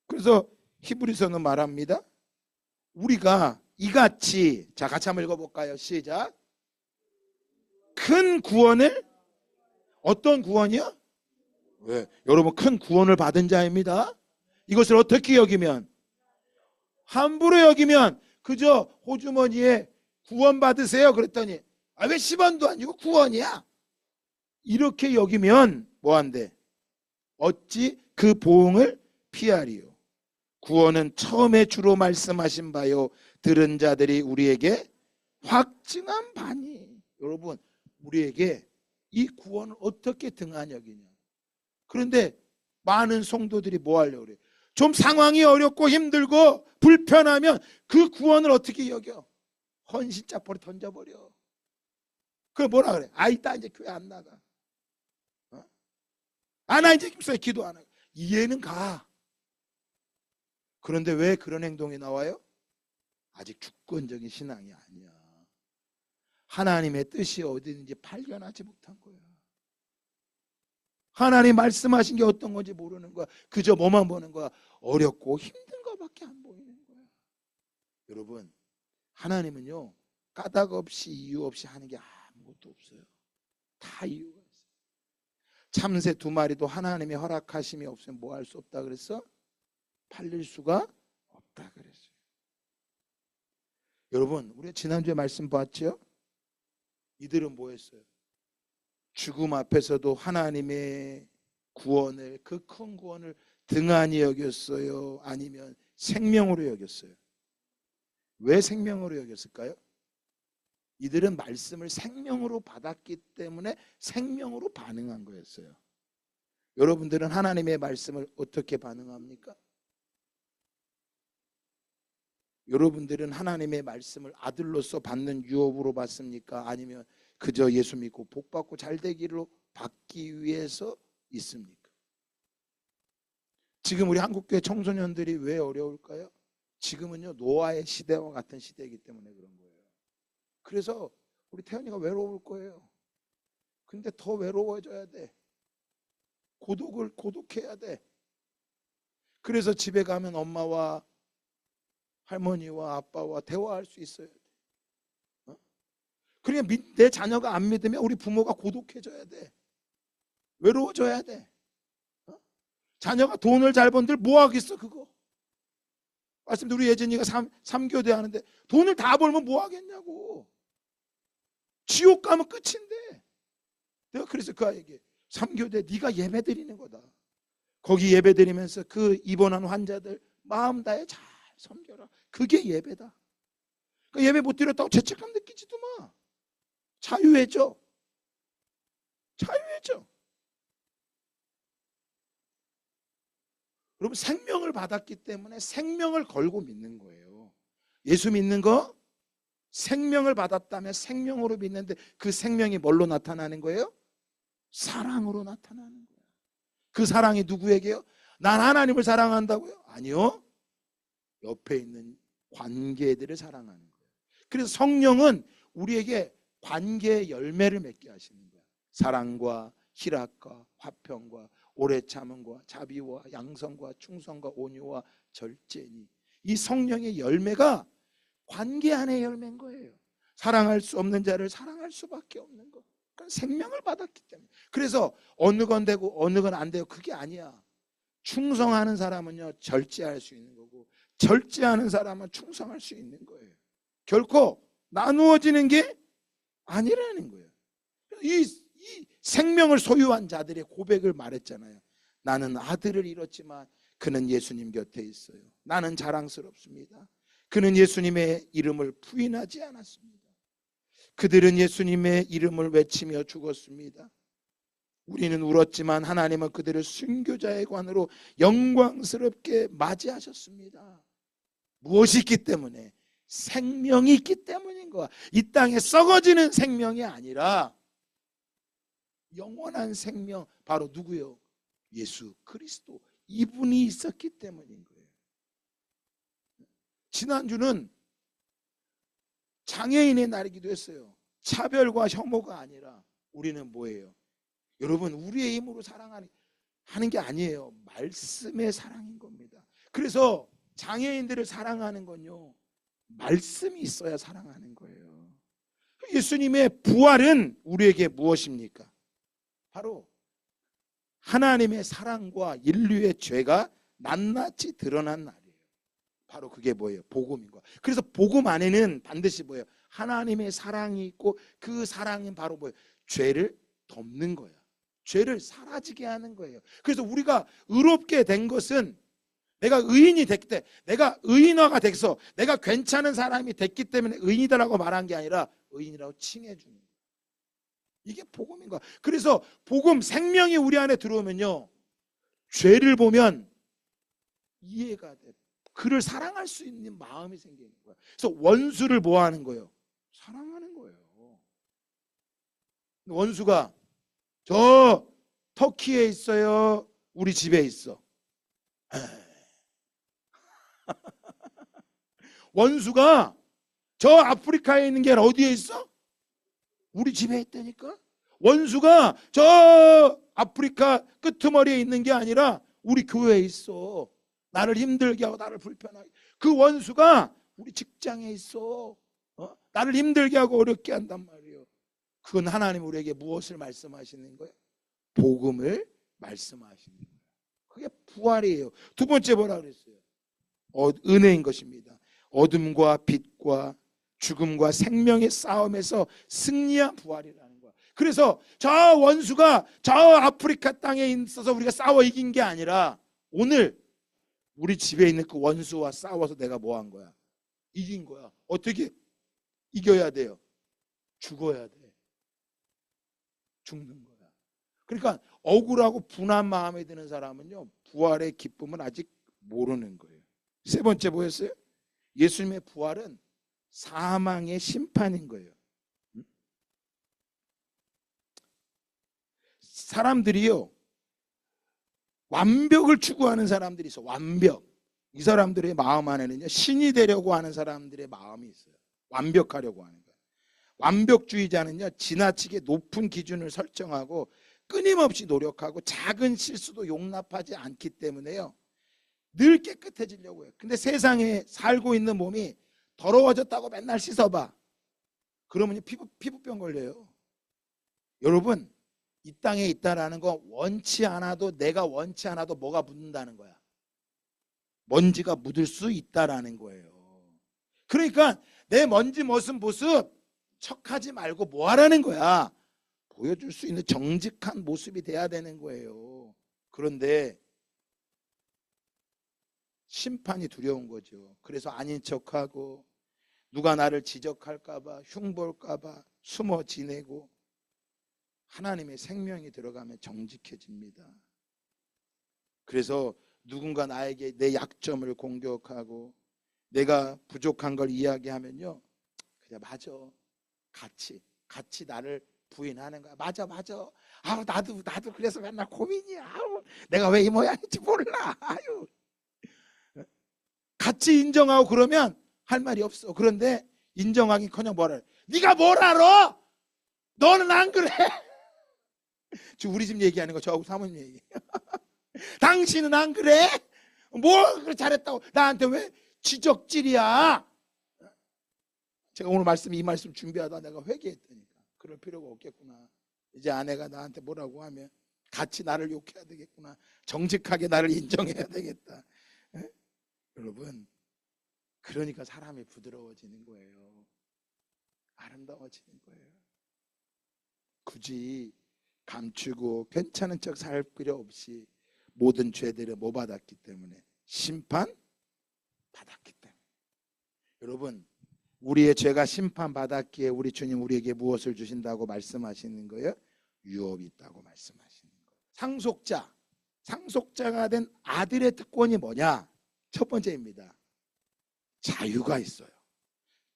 그래서 히브리서는 말합니다. 우리가 이같이, 자 같이 한번 읽어볼까요? 시작. 큰 구원을, 어떤 구원이요? 왜? 여러분, 큰 구원을 받은 자입니다. 이것을 어떻게 여기면? 함부로 여기면 그저 호주머니에 구원 받으세요 그랬더니 왜 10원도 아니고 구원이야? 이렇게 여기면 뭐한대? 어찌 그 보응을 피하리요? 구원은 처음에 주로 말씀하신 바요 들은 자들이 우리에게 확증한 바니. 여러분, 우리에게 이 구원을 어떻게 등한 여기냐? 그런데 많은 성도들이 뭐 하려고 그래요? 좀 상황이 어렵고 힘들고 불편하면 그 구원을 어떻게 여겨? 헌신짝벌이 던져버려. 그걸 뭐라 그래? 이따 이제 교회 안 나가. 나 이제 김수에 기도 안 하고. 이해는 가. 그런데 왜 그런 행동이 나와요? 아직 주권적인 신앙이 아니야. 하나님의 뜻이 어디 있는지 발견하지 못한 거야. 하나님 말씀하신 게 어떤 건지 모르는 거야. 그저 뭐만 보는 거야? 어렵고 힘든 거밖에 안 보이는 거야. 여러분, 하나님은요 까닭 없이 이유 없이 하는 게 아무것도 없어요. 다 이유가 있어요. 참새 2마리도 하나님의 허락하심이 없으면 뭐 할 수 없다 그랬어? 팔릴 수가 없다 그랬어요. 여러분, 우리 지난주에 말씀 봤죠? 이들은 뭐 했어요? 죽음 앞에서도 하나님의 구원을, 그 큰 구원을 등한히 여겼어요? 아니면 생명으로 여겼어요? 왜 생명으로 여겼을까요? 이들은 말씀을 생명으로 받았기 때문에 생명으로 반응한 거였어요. 여러분들은 하나님의 말씀을 어떻게 반응합니까? 여러분들은 하나님의 말씀을 아들로서 받는 유업으로 받습니까? 아니면 그저 예수 믿고 복 받고 잘 되기로 받기 위해서 있습니까? 지금 우리 한국교회 청소년들이 왜 어려울까요? 지금은요 노아의 시대와 같은 시대이기 때문에 그런 거예요. 그래서 우리 태연이가 외로울 거예요. 근데 더 외로워져야 돼. 고독해야 돼. 그래서 집에 가면 엄마와 할머니와 아빠와 대화할 수 있어야 돼. 그러니까 내 자녀가 안 믿으면 우리 부모가 고독해져야 돼. 외로워져야 돼. 자녀가 돈을 잘 번들 뭐 하겠어 그거. 말씀드린 우리 예진이가 3교대 하는데 돈을 다 벌면 뭐 하겠냐고. 지옥 가면 끝인데. 내가 그래서 그 아이에게 3교대 네가 예배 드리는 거다. 거기 예배 드리면서 그 입원한 환자들 마음 다해 잘 섬겨라. 그게 예배다. 그 예배 못 드렸다고 죄책감 느끼지도 마. 자유해져. 자유해져. 여러분, 생명을 받았기 때문에 생명을 걸고 믿는 거예요. 예수 믿는 거 생명을 받았다면 생명으로 믿는데 그 생명이 뭘로 나타나는 거예요? 사랑으로 나타나는 거예요. 그 사랑이 누구에게요? 난 하나님을 사랑한다고요? 아니요. 옆에 있는 관계들을 사랑하는 거예요. 그래서 성령은 우리에게 관계의 열매를 맺게 하시는 거예요. 사랑과 희락과 화평과 오래 참음과 자비와 양성과 충성과 온유와 절제니, 이 성령의 열매가 관계 안의 열매인 거예요. 사랑할 수 없는 자를 사랑할 수밖에 없는 거. 그러니까 생명을 받았기 때문에. 그래서 어느 건 되고 어느 건 안 돼요, 그게 아니야. 충성하는 사람은요 절제할 수 있는 거고, 절제하는 사람은 충성할 수 있는 거예요. 결코 나누어지는 게 아니라는 거예요. 이 생명을 소유한 자들의 고백을 말했잖아요. 나는 아들을 잃었지만 그는 예수님 곁에 있어요. 나는 자랑스럽습니다. 그는 예수님의 이름을 부인하지 않았습니다. 그들은 예수님의 이름을 외치며 죽었습니다. 우리는 울었지만 하나님은 그들을 순교자의 관으로 영광스럽게 맞이하셨습니다. 무엇이 있기 때문에? 생명이 있기 때문인 거야. 이 땅에 썩어지는 생명이 아니라 영원한 생명, 바로 누구요? 예수 그리스도, 이분이 있었기 때문인 거예요. 지난주는 장애인의 날이기도 했어요. 차별과 혐오가 아니라 우리는 뭐예요? 여러분, 우리의 힘으로 사랑하는 게 아니에요. 말씀의 사랑인 겁니다. 그래서 장애인들을 사랑하는 건요, 말씀이 있어야 사랑하는 거예요. 예수님의 부활은 우리에게 무엇입니까? 바로 하나님의 사랑과 인류의 죄가 낱낱이 드러난 날이에요. 바로 그게 뭐예요? 복음인 거예요. 그래서 복음 안에는 반드시 뭐예요? 하나님의 사랑이 있고, 그 사랑은 바로 뭐예요? 죄를 덮는 거예요. 죄를 사라지게 하는 거예요. 그래서 우리가 의롭게 된 것은 내가 의인이 됐기 때문에, 내가 의인화가 돼서 내가 괜찮은 사람이 됐기 때문에 의인이다라고 말한 게 아니라 의인이라고 칭해 주는 거예요. 이게 복음인 거야. 그래서 복음, 생명이 우리 안에 들어오면요, 죄를 보면 이해가 돼. 그를 사랑할 수 있는 마음이 생기는 거야. 그래서 원수를 뭐 하는 거예요? 사랑하는 거예요. 원수가 저 터키에 있어요? 우리 집에 있어? 원수가 저 아프리카에 있는 게 어디에 있어? 우리 집에 있다니까. 원수가 저 아프리카 끄트머리에 있는 게 아니라 우리 교회에 있어. 나를 힘들게 하고 나를 불편하게. 그 원수가 우리 직장에 있어. 나를 힘들게 하고 어렵게 한단 말이에요. 그건 하나님 우리에게 무엇을 말씀하시는 거예요? 복음을 말씀하시는 거예요. 그게 부활이에요. 두 번째 뭐라 그랬어요? 은혜인 것입니다. 어둠과 빛과 죽음과 생명의 싸움에서 승리한 부활이라는 거야. 그래서 저 원수가 저 아프리카 땅에 있어서 우리가 싸워 이긴 게 아니라 오늘 우리 집에 있는 그 원수와 싸워서 내가 뭐 한 거야? 이긴 거야. 어떻게 이겨야 돼요? 죽어야 돼. 죽는 거야. 그러니까 억울하고 분한 마음에 드는 사람은요, 부활의 기쁨을 아직 모르는 거예요. 세 번째 뭐였어요? 예수님의 부활은 사망의 심판인 거예요. 사람들이요, 완벽을 추구하는 사람들이 있어. 완벽. 이 사람들의 마음 안에는요, 신이 되려고 하는 사람들의 마음이 있어요. 완벽하려고 하는 거예요. 완벽주의자는요, 지나치게 높은 기준을 설정하고 끊임없이 노력하고 작은 실수도 용납하지 않기 때문에요, 늘 깨끗해지려고 해요. 근데 세상에 살고 있는 몸이 더러워졌다고 맨날 씻어봐. 그러면 피부병 걸려요. 여러분, 이 땅에 있다라는 거 원치 않아도, 내가 원치 않아도 뭐가 묻는다는 거야? 먼지가 묻을 수 있다라는 거예요. 그러니까 내 먼지 모습 척하지 말고 뭐 하라는 거야? 보여줄 수 있는 정직한 모습이 돼야 되는 거예요. 그런데 심판이 두려운 거죠. 그래서 아닌 척하고 누가 나를 지적할까 봐, 흉볼까 봐 숨어 지내고, 하나님의 생명이 들어가면 정직해집니다. 그래서 누군가 나에게 내 약점을 공격하고 내가 부족한 걸 이야기하면요, 그냥 맞아. 같이 나를 부인하는 거야. 맞아. 나도 그래서 맨날 고민이야. 내가 왜 이 모양인지 몰라. 같이 인정하고 그러면 할 말이 없어. 그런데 인정하기커녕 뭐라 그래. 네가 뭘 알아? 너는 안 그래. 지금 우리 집 얘기하는 거 저하고 사모님 얘기. 당신은 안 그래? 뭘 그렇게 잘했다고 나한테 왜 지적질이야? 제가 오늘 이 말씀 준비하다 내가 회개했다니까. 그럴 필요가 없겠구나. 이제 아내가 나한테 뭐라고 하면 같이 나를 욕해야 되겠구나. 정직하게 나를 인정해야 되겠다. 에? 여러분, 그러니까 사람이 부드러워지는 거예요. 아름다워지는 거예요. 굳이 감추고 괜찮은 척 살 필요 없이 모든 죄들을 뭐 받았기 때문에? 심판 받았기 때문에. 여러분, 우리의 죄가 심판 받았기에 우리 주님 우리에게 무엇을 주신다고 말씀하시는 거예요? 유업이 있다고 말씀하시는 거예요. 상속자가 된 아들의 특권이 뭐냐? 첫 번째입니다. 자유가 있어요.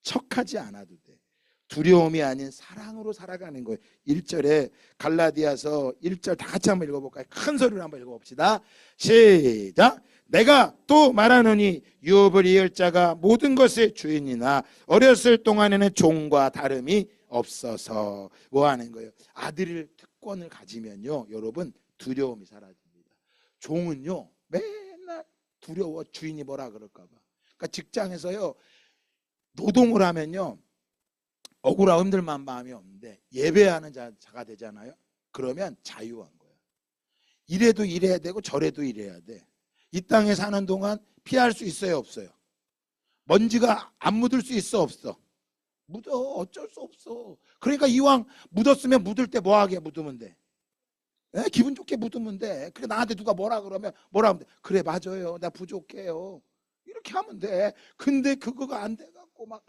척하지 않아도 돼. 두려움이 아닌 사랑으로 살아가는 거예요. 1절에 갈라디아서 1절 다 같이 한번 읽어볼까요? 큰 소리로 한번 읽어봅시다. 시작. 내가 또 말하노니 유업을 이을 자가 모든 것의 주인이나 어렸을 동안에는 종과 다름이 없어서. 뭐 하는 거예요? 아들의 특권을 가지면요, 여러분, 두려움이 사라집니다. 종은요 맨날 두려워. 주인이 뭐라 그럴까 봐. 그러니까 직장에서요 노동을 하면요 억울하고 힘들만 마음이 없는데 예배하는 자가 되잖아요. 그러면 자유한 거야. 이래도 일해야 되고 저래도 일해야 돼. 이 땅에 사는 동안 피할 수 있어요, 없어요? 먼지가 안 묻을 수 있어, 없어? 묻어. 어쩔 수 없어. 그러니까 이왕 묻었으면 묻을 때 뭐하게 묻으면 돼? 네? 기분 좋게 묻으면 돼. 그래, 나한테 누가 뭐라 그러면 뭐라 하면 돼? 그래, 맞아요, 나 부족해요, 이렇게 하면 돼. 근데 그거가 안 돼갖고 막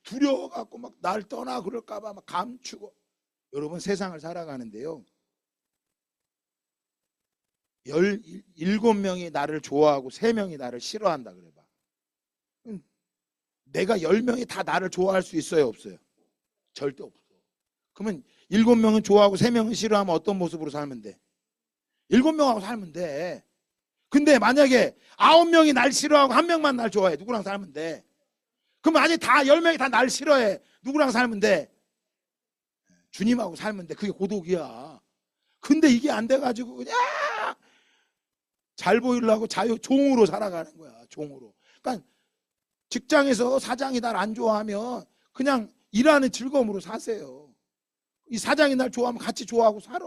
두려워갖고 막 날 떠나 그럴까봐 막 감추고. 여러분, 세상을 살아가는데요 17명이 나를 좋아하고 3명이 나를 싫어한다 그래봐. 내가 10명이 다 나를 좋아할 수 있어요, 없어요? 절대 없어. 그러면 7명은 좋아하고 3명은 싫어하면 어떤 모습으로 살면 돼? 7명하고 살면 돼. 근데 만약에 9명이 날 싫어하고 1명만 날 좋아해, 누구랑 살면 돼? 그럼 아니 다 10명이 다 날 싫어해, 누구랑 살면 돼? 주님하고 살면 돼. 그게 고독이야. 근데 이게 안 돼가지고 그냥 잘 보이려고 종으로 살아가는 거야. 종으로. 그러니까 직장에서 사장이 날 안 좋아하면 그냥 일하는 즐거움으로 사세요. 이 사장이 날 좋아하면 같이 좋아하고 살아.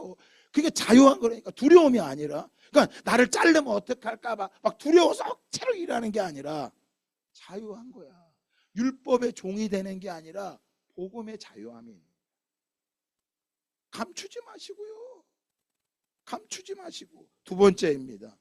그게 자유한 거라니까. 두려움이 아니라. 그러니까 나를 자르면 어떡할까 봐 막 두려워서 억지로 일하는 게 아니라 자유한 거야. 율법의 종이 되는 게 아니라 복음의 자유함이. 감추지 마시고요. 감추지 마시고. 두 번째입니다.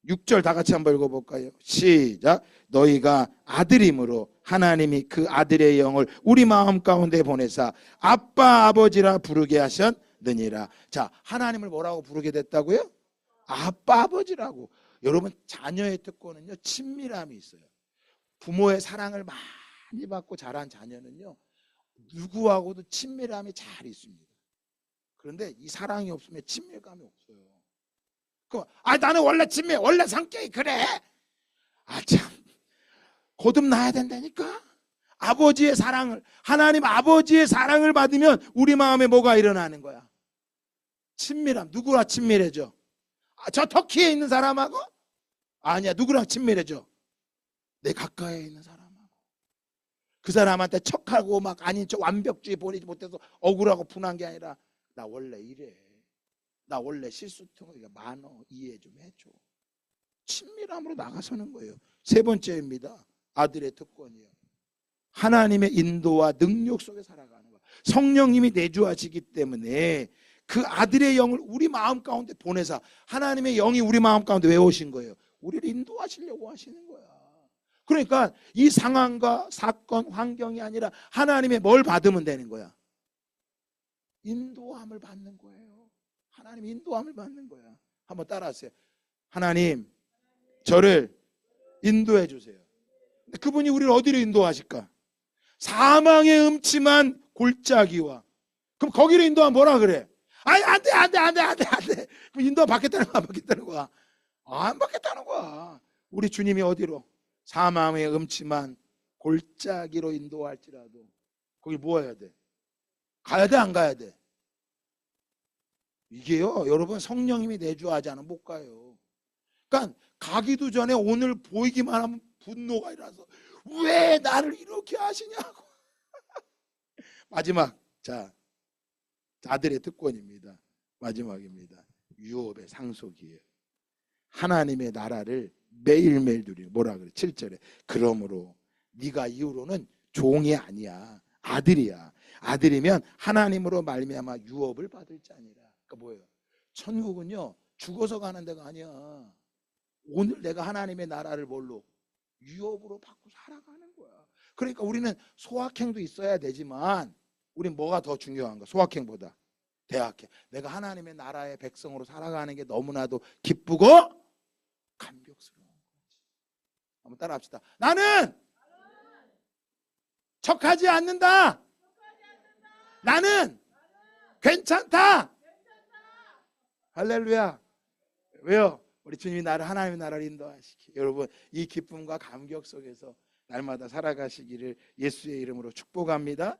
6절 다 같이 한번 읽어볼까요? 시작. 너희가 아들임으로 하나님이 그 아들의 영을 우리 마음 가운데 보내사 아빠 아버지라 부르게 하셨느니라. 자, 하나님을 뭐라고 부르게 됐다고요? 아빠 아버지라고. 여러분, 자녀의 특권은요 친밀함이 있어요. 부모의 사랑을 많이 받고 자란 자녀는요 누구하고도 친밀함이 잘 있습니다. 그런데 이 사랑이 없으면 친밀감이 없어요. 나는 원래 원래 성격이 그래. 참, 거듭나야 된다니까. 아버지의 사랑을, 하나님 아버지의 사랑을 받으면 우리 마음에 뭐가 일어나는 거야? 친밀함. 누구랑 친밀해져? 저 터키에 있는 사람하고? 아니야. 누구랑 친밀해져? 내 가까이에 있는 사람하고. 그 사람한테 척하고 막 아닌 척 완벽주의 보이지 못해서 억울하고 분한 게 아니라 나 원래 이래. 나 원래 실수통이가 많어. 이해 좀 해줘. 친밀함으로 나가서는 거예요. 세 번째입니다. 아들의 특권이요. 하나님의 인도와 능력 속에 살아가는 거예요. 성령님이 내주하시기 때문에 그 아들의 영을 우리 마음 가운데 보내사 하나님의 영이 우리 마음 가운데 왜 오신 거예요? 우리를 인도하시려고 하시는 거야. 그러니까 이 상황과 사건, 환경이 아니라 하나님의 뭘 받으면 되는 거야? 인도함을 받는 거예요. 하나님 인도함을 받는 거야. 한번 따라하세요. 하나님, 저를 인도해 주세요. 그분이 우리를 어디로 인도하실까? 사망의 음침한 골짜기와. 그럼 거기로 인도하면 뭐라 그래? 아니, 안 돼. 그럼 인도함 받겠다는 거야, 안 받겠다는 거야? 안 받겠다는 거야. 우리 주님이 어디로? 사망의 음침한 골짜기로 인도할지라도 거기 뭐 해야 돼? 가야 돼, 안 가야 돼? 이게요, 여러분, 성령님이 내주하지 않으면 못 가요. 그러니까 가기도 전에 오늘 보이기만 하면 분노가 일어나서 왜 나를 이렇게 하시냐고. 마지막, 자, 아들의 특권입니다. 마지막입니다. 유업의 상속이에요. 하나님의 나라를 매일매일 누리는, 뭐라 그래? 7절에 그러므로 네가 이후로는 종이 아니야, 아들이야. 아들이면 하나님으로 말미암아 유업을 받을 자니라. 그러니까 뭐예요? 천국은요 죽어서 가는 데가 아니야. 오늘 내가 하나님의 나라를 뭘로? 유업으로 받고 살아가는 거야. 그러니까 우리는 소확행도 있어야 되지만 우린 뭐가 더 중요한가? 소확행보다 대학행. 내가 하나님의 나라의 백성으로 살아가는 게 너무나도 기쁘고 감격스러운 거지. 한번 따라합시다. 나는 척하지 않는다. 나는 괜찮다. 할렐루야. 왜요? 우리 주님이 나를 하나님의 나라를 인도하시기. 여러분, 이 기쁨과 감격 속에서 날마다 살아가시기를 예수의 이름으로 축복합니다.